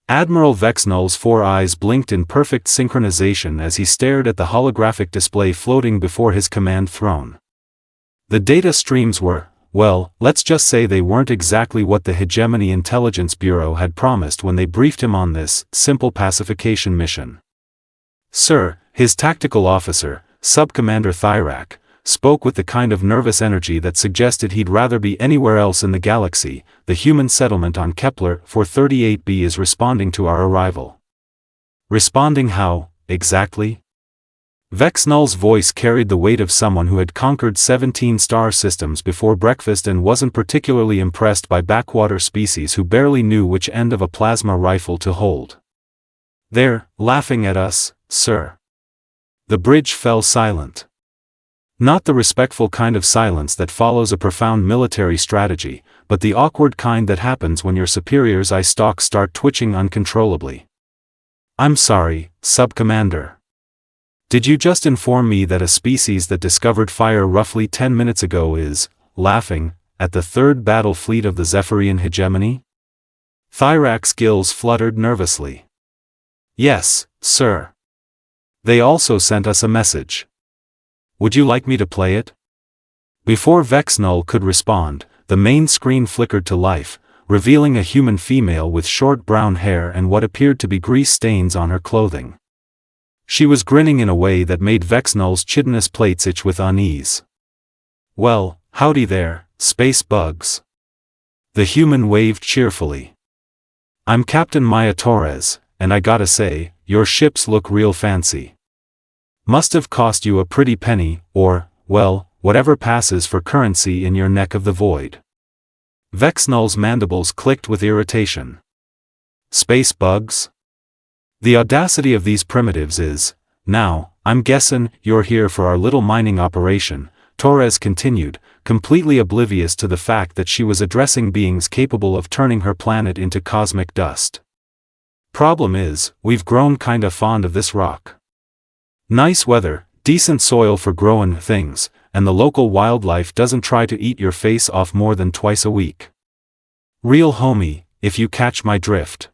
Admiral Vex-Nul's 4 eyes blinked in perfect synchronization as he stared at the holographic display floating before his command throne. The data streams were, well, let's just say they weren't exactly what the Hegemony Intelligence Bureau had promised when they briefed him on this simple pacification mission. Sir, his tactical officer, Sub-Commander Thyrak, spoke with the kind of nervous energy that suggested he'd rather be anywhere else in the galaxy. The human settlement on Kepler 438b is responding to our arrival. Responding how, exactly? Vex-Nul's voice carried the weight of someone who had conquered 17 star systems before breakfast and wasn't particularly impressed by backwater species who barely knew which end of a plasma rifle to hold. They're laughing at us, sir. The bridge fell silent. Not the respectful kind of silence that follows a profound military strategy, but the awkward kind that happens when your superior's eye stalks start twitching uncontrollably. I'm sorry, Sub-Commander. Did you just inform me that a species that discovered fire roughly 10 minutes ago is laughing at the third battle fleet of the Zephyrian Hegemony? Thyrak's gills fluttered nervously. Yes, sir. They also sent us a message. Would you like me to play it? Before Vex-Nul could respond, the main screen flickered to life, revealing a human female with short brown hair and what appeared to be grease stains on her clothing. She was grinning in a way that made Vex-Nul's chitinous plates itch with unease. Well, howdy there, space bugs. The human waved cheerfully. I'm Captain Maya Torres, and I gotta say, your ships look real fancy. Must have cost you a pretty penny, or, well, whatever passes for currency in your neck of the void. Vex-Nul's mandibles clicked with irritation. Space bugs? The audacity of these primitives is, now, I'm guessin' you're here for our little mining operation, Torres continued, completely oblivious to the fact that she was addressing beings capable of turning her planet into cosmic dust. Problem is, we've grown kinda fond of this rock. Nice weather, decent soil for growin' things, and the local wildlife doesn't try to eat your face off more than twice a week. Real homey, if you catch my drift.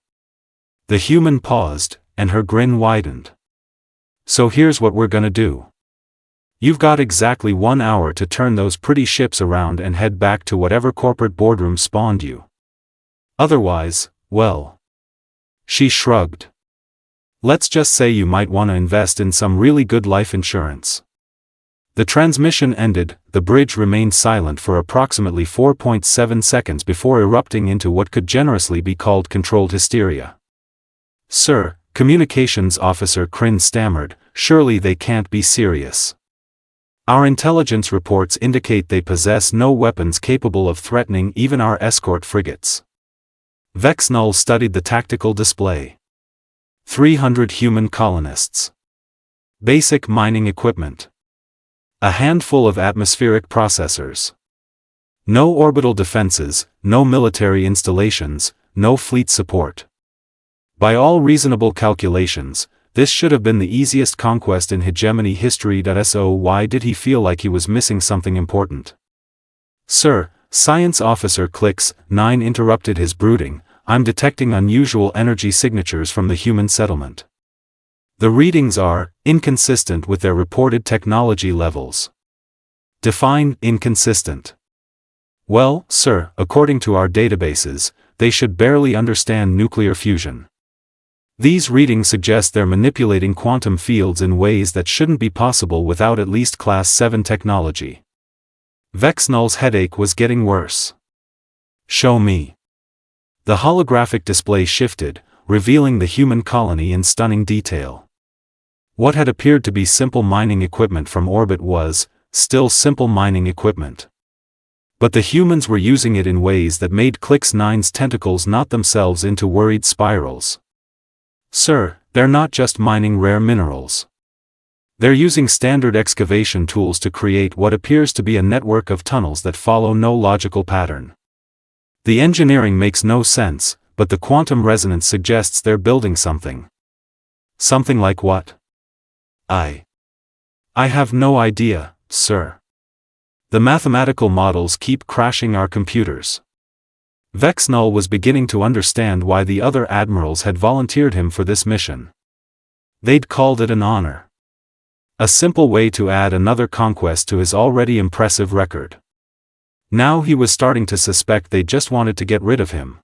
The human paused, and her grin widened. So here's what we're gonna do. You've got exactly 1 hour to turn those pretty ships around and head back to whatever corporate boardroom spawned you. Otherwise, well. She shrugged. Let's just say you might want to invest in some really good life insurance. The transmission ended, the bridge remained silent for approximately 4.7 seconds before erupting into what could generously be called controlled hysteria. Sir, communications officer Kryn stammered, surely they can't be serious. Our intelligence reports indicate they possess no weapons capable of threatening even our escort frigates. Vex-Nul studied the tactical display. 300 human colonists. Basic mining equipment. A handful of atmospheric processors. No orbital defenses, no military installations, no fleet support. By all reasonable calculations, this should have been the easiest conquest in hegemony history. So why did he feel like he was missing something important? Sir, Science Officer Clicks 9 interrupted his brooding, I'm detecting unusual energy signatures from the human settlement. The readings are inconsistent with their reported technology levels. Define inconsistent. Well, sir, according to our databases, they should barely understand nuclear fusion. These readings suggest they're manipulating quantum fields in ways that shouldn't be possible without at least Class 7 technology. Vex-Nul's headache was getting worse. Show me. The holographic display shifted, revealing the human colony in stunning detail. What had appeared to be simple mining equipment from orbit was, still simple mining equipment. But the humans were using it in ways that made Clicks 9's tentacles knot themselves into worried spirals. Sir, they're not just mining rare minerals. They're using standard excavation tools to create what appears to be a network of tunnels that follow no logical pattern. The engineering makes no sense, but the quantum resonance suggests they're building something. Something like what? I have no idea, sir. The mathematical models keep crashing our computers. Vex-Nul was beginning to understand why the other admirals had volunteered him for this mission. They'd called it an honor. A simple way to add another conquest to his already impressive record. Now he was starting to suspect they just wanted to get rid of him.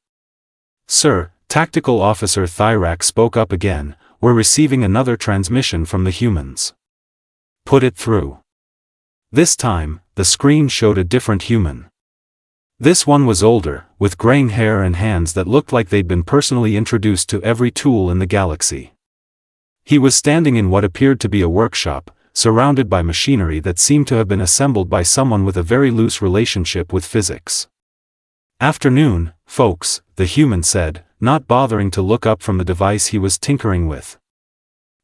"Sir," Tactical Officer Thyrak spoke up again, "we're receiving another transmission from the humans." "Put it through." This time, the screen showed a different human. This one was older, with graying hair and hands that looked like they'd been personally introduced to every tool in the galaxy. He was standing in what appeared to be a workshop, surrounded by machinery that seemed to have been assembled by someone with a very loose relationship with physics. "Afternoon, folks," the human said, not bothering to look up from the device he was tinkering with.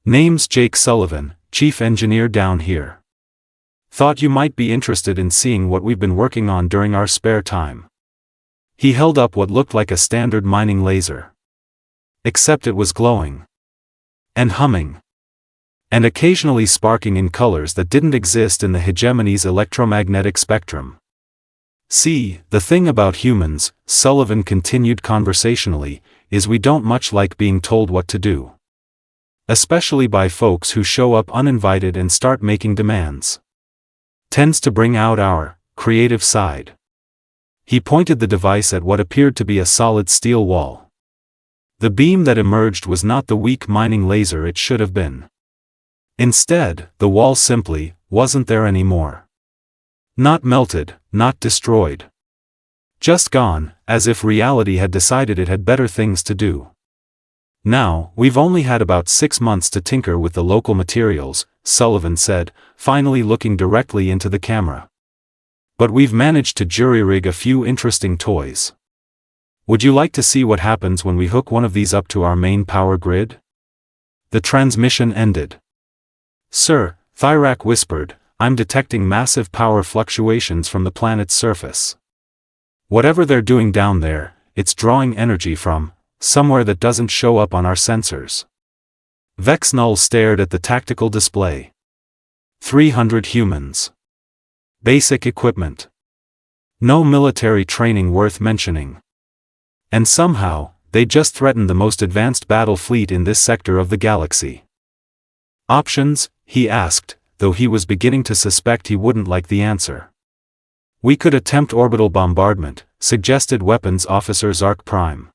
"Name's Jake Sullivan, Chief Engineer down here. Thought you might be interested in seeing what we've been working on during our spare time." He held up what looked like a standard mining laser. Except it was glowing. And humming. And occasionally sparking in colors that didn't exist in the hegemony's electromagnetic spectrum. "See, the thing about humans," Sullivan continued conversationally, "is we don't much like being told what to do. Especially by folks who show up uninvited and start making demands. Tends to bring out our creative side." He pointed the device at what appeared to be a solid steel wall. The beam that emerged was not the weak mining laser it should have been. Instead, the wall simply wasn't there anymore. Not melted, not destroyed. Just gone, as if reality had decided it had better things to do. "Now, we've only had about 6 months to tinker with the local materials," Sullivan said, finally looking directly into the camera. "But we've managed to jury-rig a few interesting toys. Would you like to see what happens when we hook one of these up to our main power grid?" The transmission ended. "Sir," Thyrak whispered, "I'm detecting massive power fluctuations from the planet's surface. Whatever they're doing down there, it's drawing energy from somewhere that doesn't show up on our sensors." Vex-Nul stared at the tactical display. 300 humans. Basic equipment. No military training worth mentioning. And somehow, they just threatened the most advanced battle fleet in this sector of the galaxy. "Options?" he asked, though he was beginning to suspect he wouldn't like the answer. "We could attempt orbital bombardment," suggested Weapons Officer Zark Prime.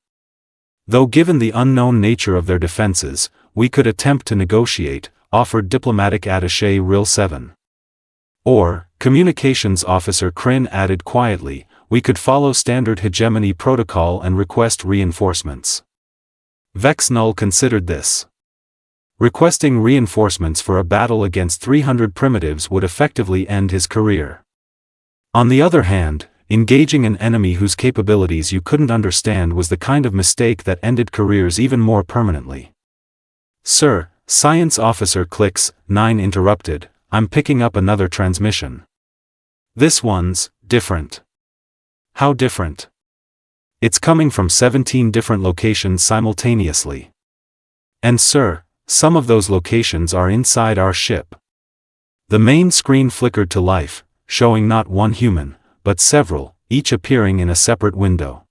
"Though given the unknown nature of their defenses, we could attempt to negotiate," offered Diplomatic Attaché Ril 7. "Or," Communications Officer Kryn added quietly, "we could follow standard hegemony protocol and request reinforcements." Vex-Nul considered this. Requesting reinforcements for a battle against 300 primitives would effectively end his career. On the other hand, engaging an enemy whose capabilities you couldn't understand was the kind of mistake that ended careers even more permanently. "Sir," Science Officer Clicks 9 interrupted, "I'm picking up another transmission. This one's different." "How different?" "It's coming from 17 different locations simultaneously. And sir, some of those locations are inside our ship." The main screen flickered to life, showing not one human, but several, each appearing in a separate window.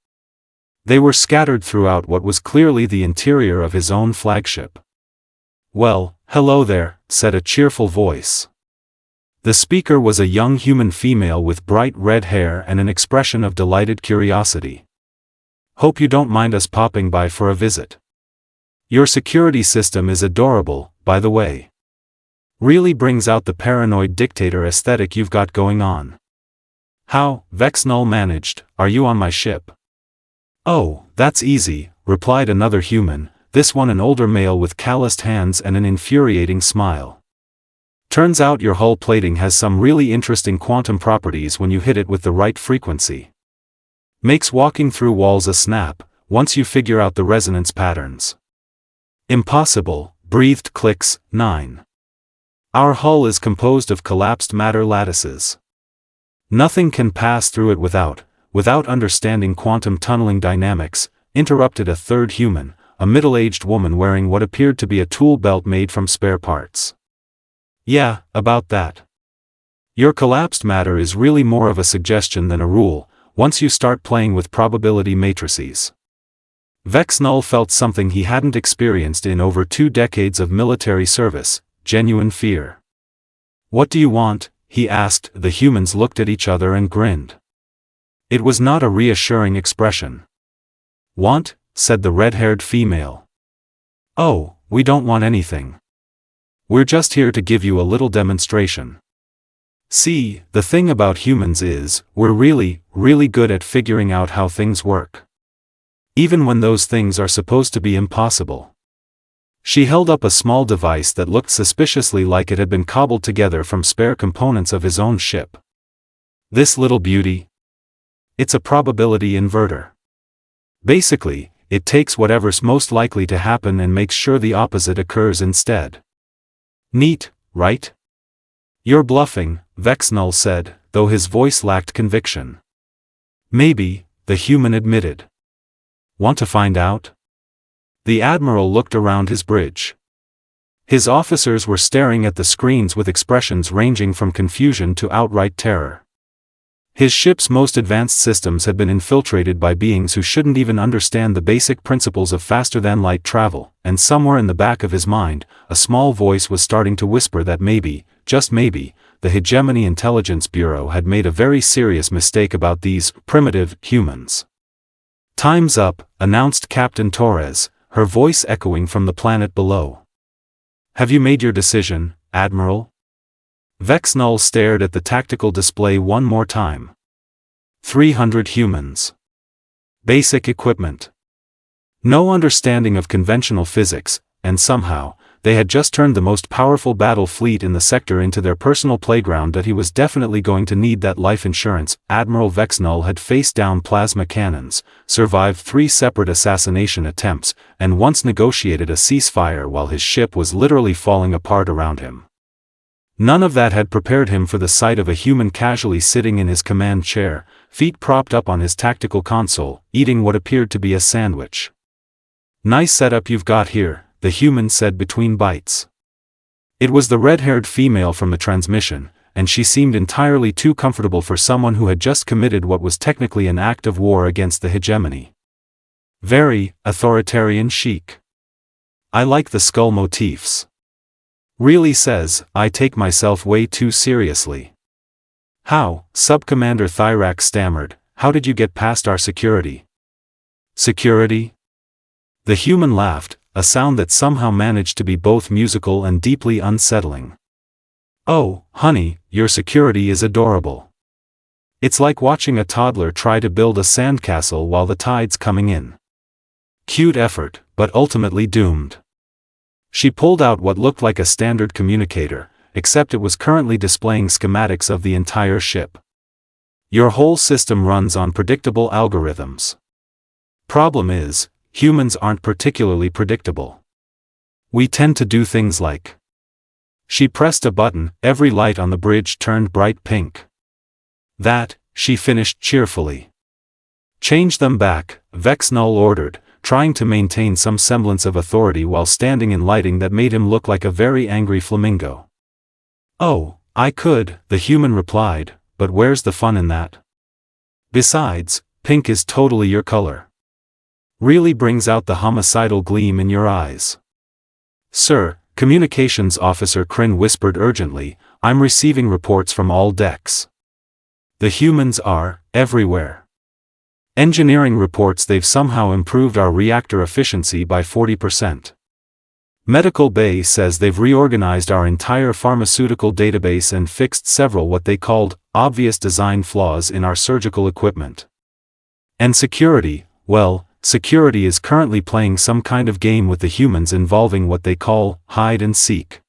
They were scattered throughout what was clearly the interior of his own flagship. "Well, hello there," said a cheerful voice. The speaker was a young human female with bright red hair and an expression of delighted curiosity. "Hope you don't mind us popping by for a visit. Your security system is adorable, by the way. Really brings out the paranoid dictator aesthetic you've got going on." "How," Vex-Nul managed, "are you on my ship?" "Oh, that's easy," replied another human, this one an older male with calloused hands and an infuriating smile. "Turns out your hull plating has some really interesting quantum properties when you hit it with the right frequency. Makes walking through walls a snap, once you figure out the resonance patterns." "Impossible," breathed Clicks 9. "Our hull is composed of collapsed matter lattices. Nothing can pass through it without understanding quantum tunneling dynamics," interrupted a third human, a middle-aged woman wearing what appeared to be a tool belt made from spare parts. "Yeah, about that. Your collapsed matter is really more of a suggestion than a rule. once you start playing with probability matrices. Vex-Nul felt something he hadn't experienced in over 2 decades of military service, genuine fear. "What do you want?" he asked. The humans looked at each other and grinned. It was not a reassuring expression. "Want?" said the red-haired female. "Oh, we don't want anything. We're just here to give you a little demonstration. See, the thing about humans is, we're really, really good at figuring out how things work. Even when those things are supposed to be impossible." She held up a small device that looked suspiciously like it had been cobbled together from spare components of his own ship. "This little beauty? It's a probability inverter. Basically, it takes whatever's most likely to happen and makes sure the opposite occurs instead. Neat, right?" "You're bluffing," Vex-Nul said, though his voice lacked conviction. "Maybe," the human admitted. "Want to find out?" The Admiral looked around his bridge. His officers were staring at the screens with expressions ranging from confusion to outright terror. His ship's most advanced systems had been infiltrated by beings who shouldn't even understand the basic principles of faster-than-light travel, and somewhere in the back of his mind, a small voice was starting to whisper that maybe, just maybe, the Hegemony Intelligence Bureau had made a very serious mistake about these primitive humans. "Time's up," announced Captain Torres, her voice echoing from the planet below. "Have you made your decision, Admiral?" Vex-Nul stared at the tactical display one more time. 300 humans. Basic equipment. No understanding of conventional physics, and somehow, they had just turned the most powerful battle fleet in the sector into their personal playground that he was definitely going to need that life insurance. Admiral Vex-Nul had faced down plasma cannons, survived 3 separate assassination attempts, and once negotiated a ceasefire while his ship was literally falling apart around him. None of that had prepared him for the sight of a human casually sitting in his command chair, feet propped up on his tactical console, eating what appeared to be a sandwich. "Nice setup you've got here," the human said between bites. It was the red-haired female from the transmission, and she seemed entirely too comfortable for someone who had just committed what was technically an act of war against the hegemony. "Very authoritarian chic. I like the skull motifs. Really says, I take myself way too seriously." "How?" Sub-Commander Thyrak stammered. "How did you get past our security?" "Security?" The human laughed, a sound that somehow managed to be both musical and deeply unsettling. "Oh, honey, your security is adorable. It's like watching a toddler try to build a sandcastle while the tide's coming in. Cute effort, but ultimately doomed." She pulled out what looked like a standard communicator, except it was currently displaying schematics of the entire ship. "Your whole system runs on predictable algorithms. Problem is, humans aren't particularly predictable. We tend to do things like..." She pressed a button, every light on the bridge turned bright pink. "That," she finished cheerfully. "Change them back," Vex-Nul ordered, trying to maintain some semblance of authority while standing in lighting that made him look like a very angry flamingo. "Oh, I could," the human replied, "but where's the fun in that? Besides, pink is totally your color. Really brings out the homicidal gleam in your eyes." "Sir," Communications Officer Kryn whispered urgently, "I'm receiving reports from all decks. The humans are everywhere. Engineering reports they've somehow improved our reactor efficiency by 40%. Medical Bay says they've reorganized our entire pharmaceutical database and fixed several what they called obvious design flaws in our surgical equipment. And security, well, security is currently playing some kind of game with the humans involving what they call hide and seek."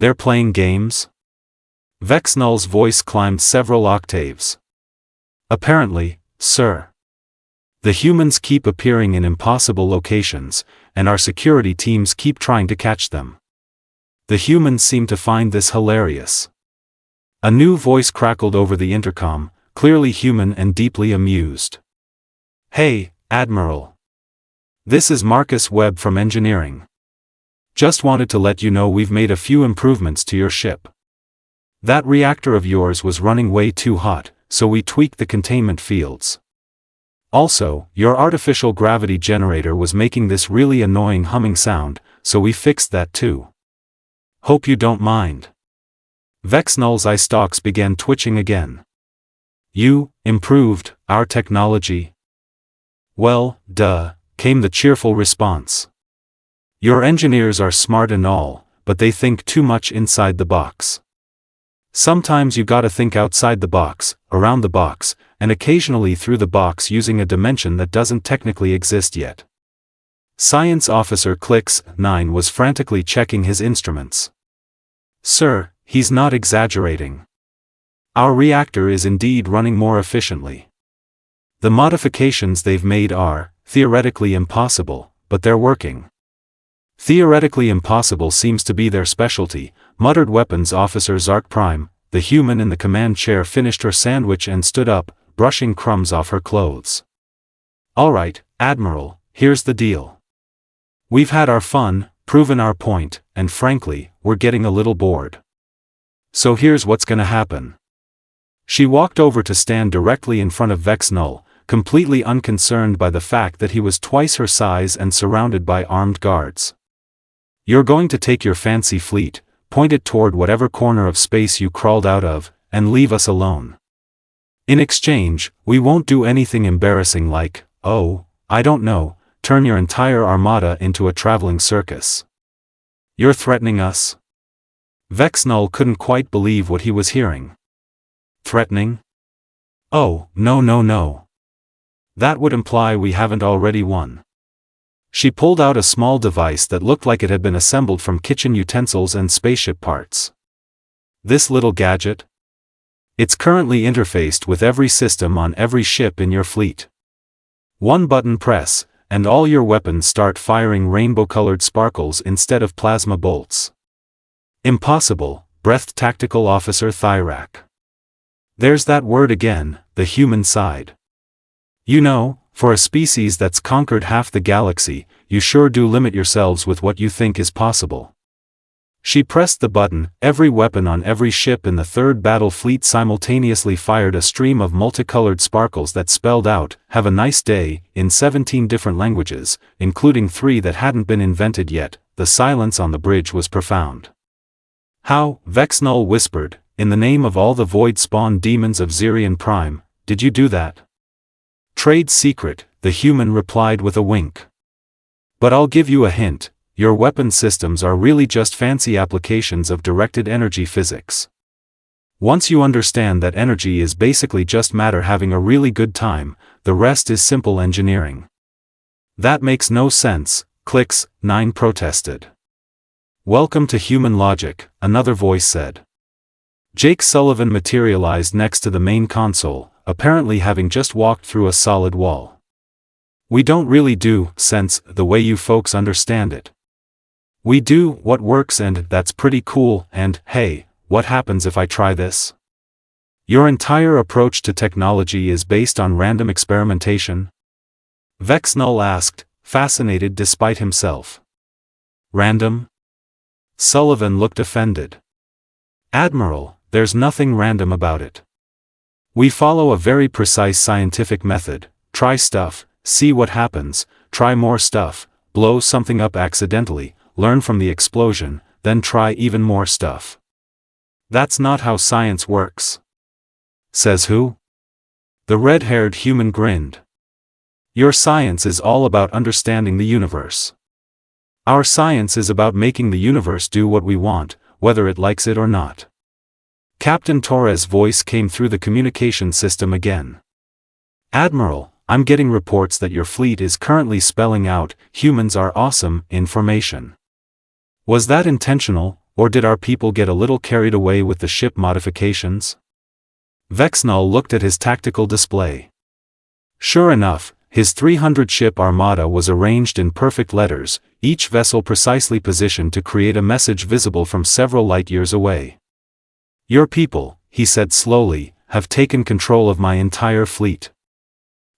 "They're playing games?" Vex-Nul's voice climbed several octaves. "Apparently, sir. The humans keep appearing in impossible locations, and our security teams keep trying to catch them." The humans seem to find this hilarious. A new voice crackled over the intercom, clearly human and deeply amused. "Hey, Admiral. This is Marcus Webb from Engineering. Just wanted to let you know we've made a few improvements to your ship. That reactor of yours was running way too hot, so we tweaked the containment fields. Also, your artificial gravity generator was making this really annoying humming sound, so we fixed that too. Hope you don't mind. Vex-Nul's eye stalks began twitching again. You improved our technology? Well, duh, came the cheerful response. Your engineers are smart and all, but they think too much inside the box. Sometimes you gotta think outside the box, around the box, and occasionally through the box using a dimension that doesn't technically exist yet. Science Officer Clicks 9 was frantically checking his instruments. Sir, he's not exaggerating. Our reactor is indeed running more efficiently. The modifications they've made are, theoretically impossible, but they're working. Theoretically impossible seems to be their specialty, muttered Weapons Officer Zark Prime. The human in the command chair finished her sandwich and stood up, brushing crumbs off her clothes. Alright, Admiral, here's the deal. We've had our fun, proven our point, and frankly, we're getting a little bored. So here's what's gonna happen. She walked over to stand directly in front of Vex-Nul, completely unconcerned by the fact that he was twice her size and surrounded by armed guards. You're going to take your fancy fleet, point it toward whatever corner of space you crawled out of, and leave us alone. In exchange, we won't do anything embarrassing like, oh, I don't know, turn your entire armada into a traveling circus. You're threatening us? Vex-Nul couldn't quite believe what he was hearing. Threatening? Oh, no. That would imply we haven't already won. She pulled out a small device that looked like it had been assembled from kitchen utensils and spaceship parts. This little gadget? It's currently interfaced with every system on every ship in your fleet. One button press, and all your weapons start firing rainbow-colored sparkles instead of plasma bolts. Impossible, breathed Tactical Officer Thyrak. There's that word again, the human side. You know, for a species that's conquered half the galaxy, you sure do limit yourselves with what you think is possible. She pressed the button. Every weapon on every ship in the Third Battle Fleet simultaneously fired a stream of multicolored sparkles that spelled out, "Have a nice day," in 17 different languages, including 3 that hadn't been invented yet. The silence on the bridge was profound. How, Vex-Nul whispered, in the name of all the void-spawn demons of Zephyrian Prime, did you do that? Trade secret, the human replied with a wink. But I'll give you a hint, your weapon systems are really just fancy applications of directed energy physics. Once you understand that energy is basically just matter having a really good time, the rest is simple engineering. That makes no sense, Clicks 9 protested. Welcome to human logic, another voice said. Jake Sullivan materialized next to the main console, apparently having just walked through a solid wall. We don't really do sense the way you folks understand it. We do what works, and that's pretty cool. And hey, what happens if I try this? Your entire approach to technology is based on random experimentation? Vex-Nul asked, fascinated despite himself. Random? Sullivan looked offended. Admiral, there's nothing random about it. We follow a very precise scientific method. Try stuff, see what happens, try more stuff, blow something up accidentally, learn from the explosion, then try even more stuff. That's not how science works. Says who? The red-haired human grinned. Your science is all about understanding the universe. Our science is about making the universe do what we want, whether it likes it or not. Captain Torres' voice came through the communication system again. Admiral, I'm getting reports that your fleet is currently spelling out, "Humans are awesome," information. Was that intentional, or did our people get a little carried away with the ship modifications? Vex-Nul looked at his tactical display. Sure enough, his 300-ship armada was arranged in perfect letters, each vessel precisely positioned to create a message visible from several light-years away. Your people, he said slowly, have taken control of my entire fleet.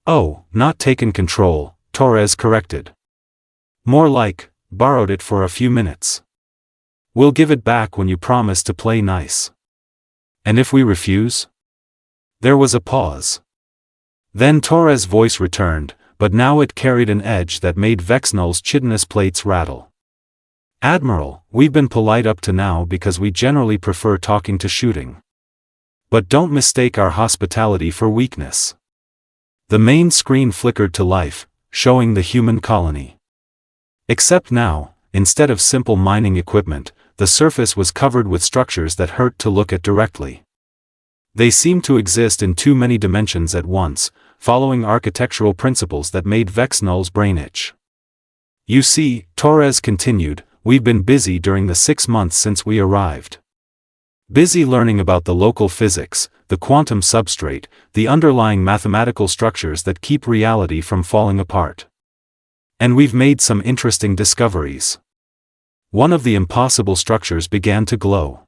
Oh, not taken control, Torres corrected. More like, borrowed it for a few minutes. We'll give it back when you promise to play nice. And if we refuse? There was a pause. Then Torres' voice returned, but now it carried an edge that made Vex-Nul's chitinous plates rattle. "Admiral, we've been polite up to now because we generally prefer talking to shooting. But don't mistake our hospitality for weakness." The main screen flickered to life, showing the human colony. Except now, instead of simple mining equipment, the surface was covered with structures that hurt to look at directly. They seemed to exist in too many dimensions at once, following architectural principles that made Vex-Nul's brain itch. "You see," Torres continued, "we've been busy during the 6 months since we arrived. Busy learning about the local physics, the quantum substrate, the underlying mathematical structures that keep reality from falling apart. And we've made some interesting discoveries." One of the impossible structures began to glow.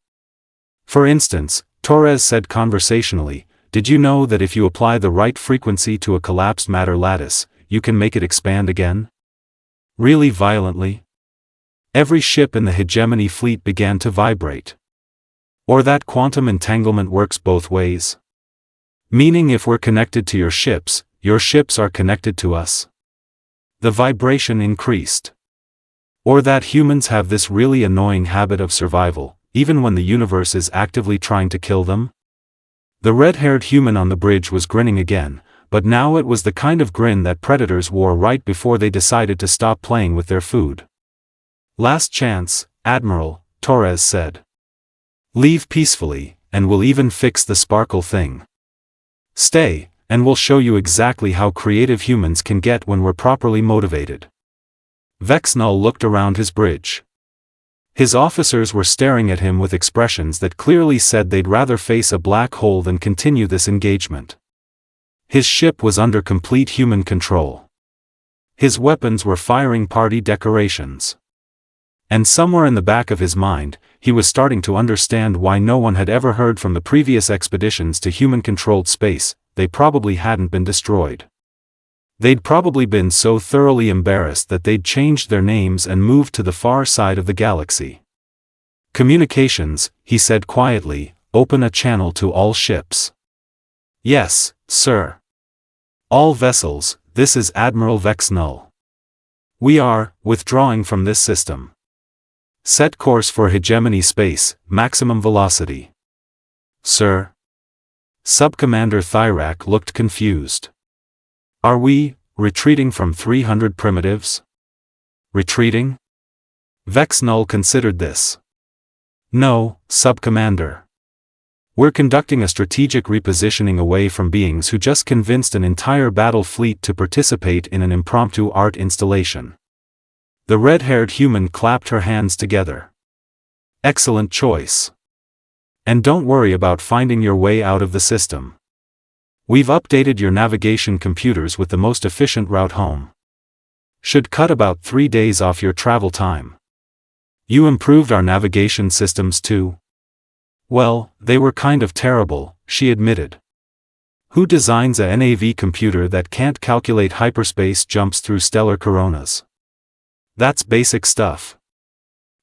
"For instance," Torres said conversationally, "did you know that if you apply the right frequency to a collapsed matter lattice, you can make it expand again? Really violently? Every ship in the Hegemony fleet began to vibrate. Or that quantum entanglement works both ways? Meaning if we're connected to your ships are connected to us. The vibration increased. Or that humans have this really annoying habit of survival, even when the universe is actively trying to kill them?" The red-haired human on the bridge was grinning again, but now it was the kind of grin that predators wore right before they decided to stop playing with their food. "Last chance, Admiral," Torres said. "Leave peacefully, and we'll even fix the sparkle thing. Stay, and we'll show you exactly how creative humans can get when we're properly motivated." Vex-Nul looked around his bridge. His officers were staring at him with expressions that clearly said they'd rather face a black hole than continue this engagement. His ship was under complete human control. His weapons were firing party decorations. And somewhere in the back of his mind, he was starting to understand why no one had ever heard from the previous expeditions to human-controlled space. They probably hadn't been destroyed. They'd probably been so thoroughly embarrassed that they'd changed their names and moved to the far side of the galaxy. "Communications," he said quietly, "open a channel to all ships." "Yes, sir." "All vessels, this is Admiral Vex-Nul. We are withdrawing from this system. Set course for Hegemony space, maximum velocity." "Sir?" Subcommander Thyrak looked confused. "Are we retreating from 300 primitives?" "Retreating?" Vex-Nul considered this. "No, Subcommander. We're conducting a strategic repositioning away from beings who just convinced an entire battle fleet to participate in an impromptu art installation." The red-haired human clapped her hands together. "Excellent choice. And don't worry about finding your way out of the system. We've updated your navigation computers with the most efficient route home. Should cut about 3 days off your travel time. You improved our navigation systems too?" "Well, they were kind of terrible," she admitted. "Who designs a NAV computer that can't calculate hyperspace jumps through stellar coronas? That's basic stuff."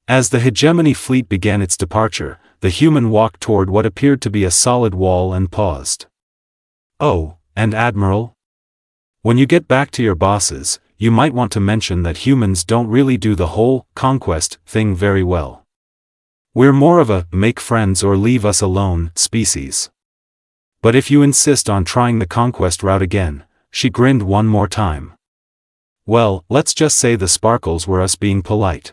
As the Hegemony fleet began its departure, the human walked toward what appeared to be a solid wall and paused. "Oh, and Admiral? When you get back to your bosses, you might want to mention that humans don't really do the whole conquest thing very well. We're more of a make friends or leave us alone species. But if you insist on trying the conquest route again," she grinned one more time. "Well, let's just say the sparkles were us being polite."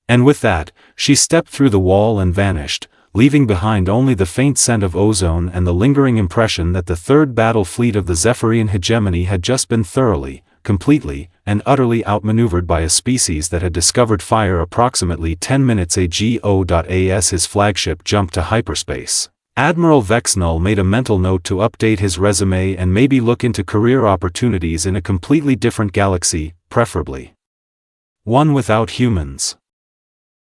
And with that, she stepped through the wall and vanished, leaving behind only the faint scent of ozone and the lingering impression that the third battle fleet of the Zephyrian Hegemony had just been thoroughly, completely, and utterly outmaneuvered by a species that had discovered fire approximately 10 minutes ago. As his flagship jumped to hyperspace, Admiral Vex-Nul made a mental note to update his resume and maybe look into career opportunities in a completely different galaxy, preferably one without humans.